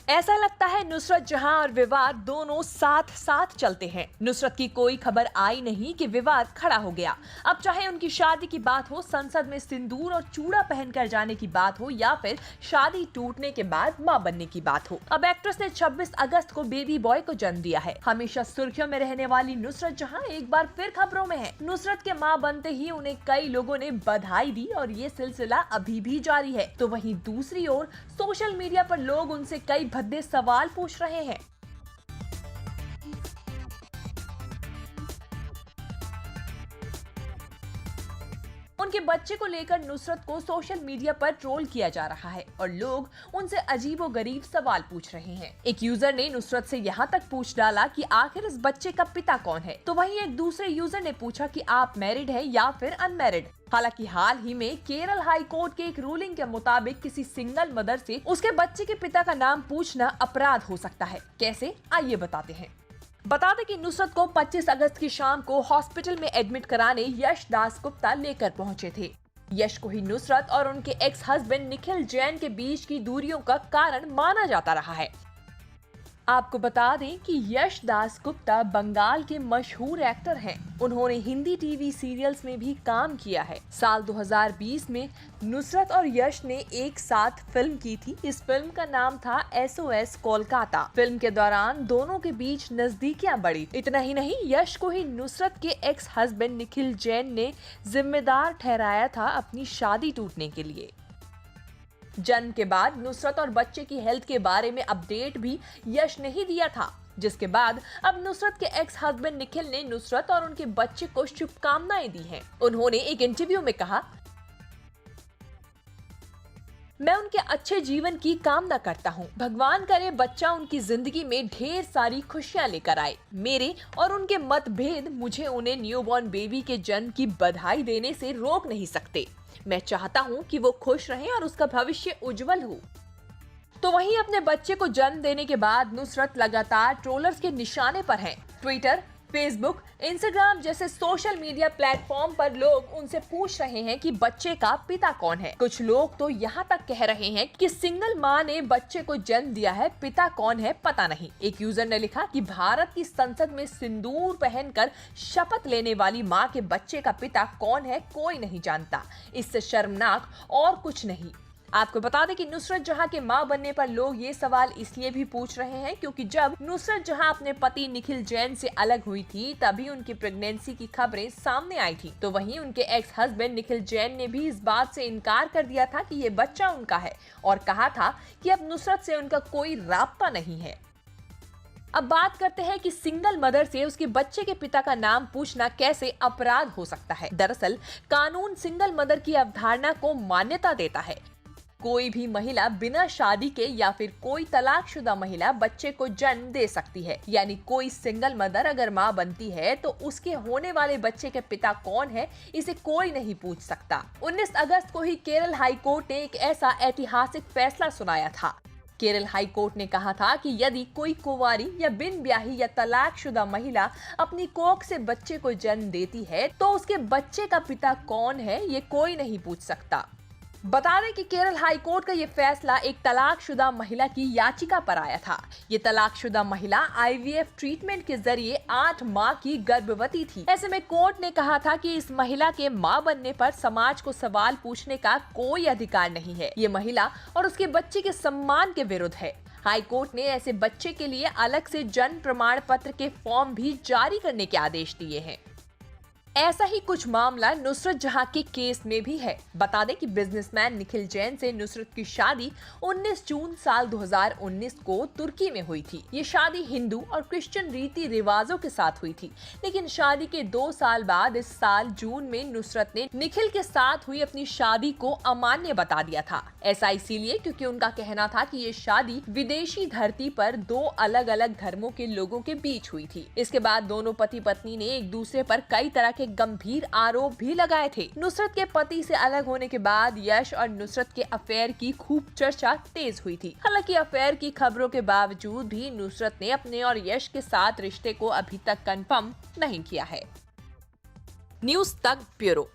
ऐसा लगता है नुसरत जहां और विवाद दोनों साथ साथ चलते हैं। नुसरत की कोई खबर आई नहीं कि विवाद खड़ा हो गया। अब चाहे उनकी शादी की बात हो, संसद में सिंदूर और चूड़ा पहनकर जाने की बात हो, या फिर शादी टूटने के बाद मां बनने की बात हो। अब एक्ट्रेस ने 26 अगस्त को बेबी बॉय को जन्म दिया है। हमेशा सुर्खियों में रहने वाली नुसरत जहां एक बार फिर खबरों में है। नुसरत के मां बनते ही उन्हें कई लोगों ने बधाई दी और ये सिलसिला अभी भी जारी है। तो वहीं दूसरी ओर सोशल मीडिया पर लोग उनसे कई भद्दे सवाल पूछ रहे हैं। उनके बच्चे को लेकर नुसरत को सोशल मीडिया पर ट्रोल किया जा रहा है और लोग उनसे अजीबोगरीब सवाल पूछ रहे हैं। एक यूजर ने नुसरत से यहाँ तक पूछ डाला कि आखिर इस बच्चे का पिता कौन है। तो वहीं एक दूसरे यूजर ने पूछा कि आप मैरिड है या फिर अनमैरिड। हालांकि हाल ही में केरल हाई कोर्ट के एक रूलिंग के मुताबिक किसी सिंगल मदर से उसके बच्चे के पिता का नाम पूछना अपराध हो सकता है। कैसे, आइए बताते हैं। बता दें कि नुसरत को 25 अगस्त की शाम को हॉस्पिटल में एडमिट कराने यश दासगुप्ता लेकर पहुंचे थे। यश को ही नुसरत और उनके एक्स हस्बैंड निखिल जैन के बीच की दूरियों का कारण माना जाता रहा है। आपको बता दें कि यश दासगुप्ता बंगाल के मशहूर एक्टर हैं। उन्होंने हिंदी टीवी सीरियल्स में भी काम किया है। साल 2020 में नुसरत और यश ने एक साथ फिल्म की थी। इस फिल्म का नाम था SOS कोलकाता। फिल्म के दौरान दोनों के बीच नजदीकियां बढ़ी। इतना ही नहीं, यश को ही नुसरत के एक्स हस्बैंड निखिल जैन ने जिम्मेदार ठहराया था अपनी शादी टूटने के लिए। जन्म के बाद नुसरत और बच्चे की हेल्थ के बारे में अपडेट भी यश ने ही दिया था, जिसके बाद अब नुसरत के एक्स हस्बैंड निखिल ने नुसरत और उनके बच्चे को शुभकामनाएं दी हैं। उन्होंने एक इंटरव्यू में कहा, मैं उनके अच्छे जीवन की कामना करता हूं। भगवान करे बच्चा उनकी जिंदगी में ढेर सारी खुशियां लेकर आए। मेरे और उनके मतभेद मुझे उन्हें न्यूबॉर्न बेबी के जन्म की बधाई देने से रोक नहीं सकते। मैं चाहता हूं कि वो खुश रहें और उसका भविष्य उज्जवल हो। तो वहीं अपने बच्चे को जन्म देने के बाद नुसरत लगातार ट्रोलर्स के निशाने पर हैं। ट्विटर, फेसबुक, इंस्टाग्राम जैसे सोशल मीडिया प्लेटफॉर्म पर लोग उनसे पूछ रहे हैं कि बच्चे का पिता कौन है। कुछ लोग तो यहाँ तक कह रहे हैं कि सिंगल मां ने बच्चे को जन्म दिया है, पिता कौन है पता नहीं। एक यूजर ने लिखा कि भारत की संसद में सिंदूर पहनकर शपथ लेने वाली मां के बच्चे का पिता कौन है कोई नहीं जानता। इससे शर्मनाक और कुछ नहीं। आपको बता दें कि नुसरत जहां के मां बनने पर लोग ये सवाल इसलिए भी पूछ रहे हैं क्योंकि जब नुसरत जहां अपने पति निखिल जैन से अलग हुई थी तभी उनकी प्रेगनेंसी की खबरें सामने आई थी। तो वहीं उनके एक्स हस्बैंड निखिल जैन ने भी इस बात से इनकार कर दिया था कि ये बच्चा उनका है और कहा था कि अब नुसरत से उनका कोई राब्ता नहीं है। अब बात करते हैं कि सिंगल मदर से उसके बच्चे के पिता का नाम पूछना कैसे अपराध हो सकता है। दरअसल कानून सिंगल मदर की अवधारणा को मान्यता देता है। कोई भी महिला बिना शादी के या फिर कोई तलाकशुदा महिला बच्चे को जन्म दे सकती है। यानी कोई सिंगल मदर अगर मां बनती है तो उसके होने वाले बच्चे के पिता कौन है इसे कोई नहीं पूछ सकता। 19 अगस्त को ही केरल हाई कोर्ट ने एक ऐसा ऐतिहासिक फैसला सुनाया था। केरल हाई कोर्ट ने कहा था कि यदि कोई कुंवारी या बिन ब्याही या तलाकशुदा महिला अपनी कोख से बच्चे को जन्म देती है तो उसके बच्चे का पिता कौन है ये कोई नहीं पूछ सकता। बता दें कि केरल हाई कोर्ट का ये फैसला एक तलाकशुदा महिला की याचिका पर आया था। ये तलाकशुदा महिला IVF ट्रीटमेंट के जरिए 8 माह की गर्भवती थी। ऐसे में कोर्ट ने कहा था कि इस महिला के मां बनने पर समाज को सवाल पूछने का कोई अधिकार नहीं है। ये महिला और उसके बच्चे के सम्मान के विरुद्ध है। हाई कोर्ट ने ऐसे बच्चे के लिए अलग से जन्म प्रमाण पत्र के फॉर्म भी जारी करने के आदेश दिए हैं। ऐसा ही कुछ मामला नुसरत जहां के केस में भी है। बता दें कि बिजनेसमैन निखिल जैन से नुसरत की शादी 19 जून साल 2019 को तुर्की में हुई थी। ये शादी हिंदू और क्रिश्चियन रीति रिवाजों के साथ हुई थी, लेकिन शादी के 2 साल बाद इस साल जून में नुसरत ने निखिल के साथ हुई अपनी शादी को अमान्य बता दिया था। ऐसा इसीलिए क्योंकि उनका कहना था कि ये शादी विदेशी धरती पर 2 अलग अलग धर्मों के लोगों के बीच हुई थी। इसके बाद दोनों पति पत्नी ने एक दूसरे पर कई तरह के गंभीर आरोप भी लगाए थे। नुसरत के पति से अलग होने के बाद यश और नुसरत के अफेयर की खूब चर्चा तेज हुई थी। हालांकि अफेयर की खबरों के बावजूद भी नुसरत ने अपने और यश के साथ रिश्ते को अभी तक कंफर्म नहीं किया है। न्यूज़ तक ब्यूरो।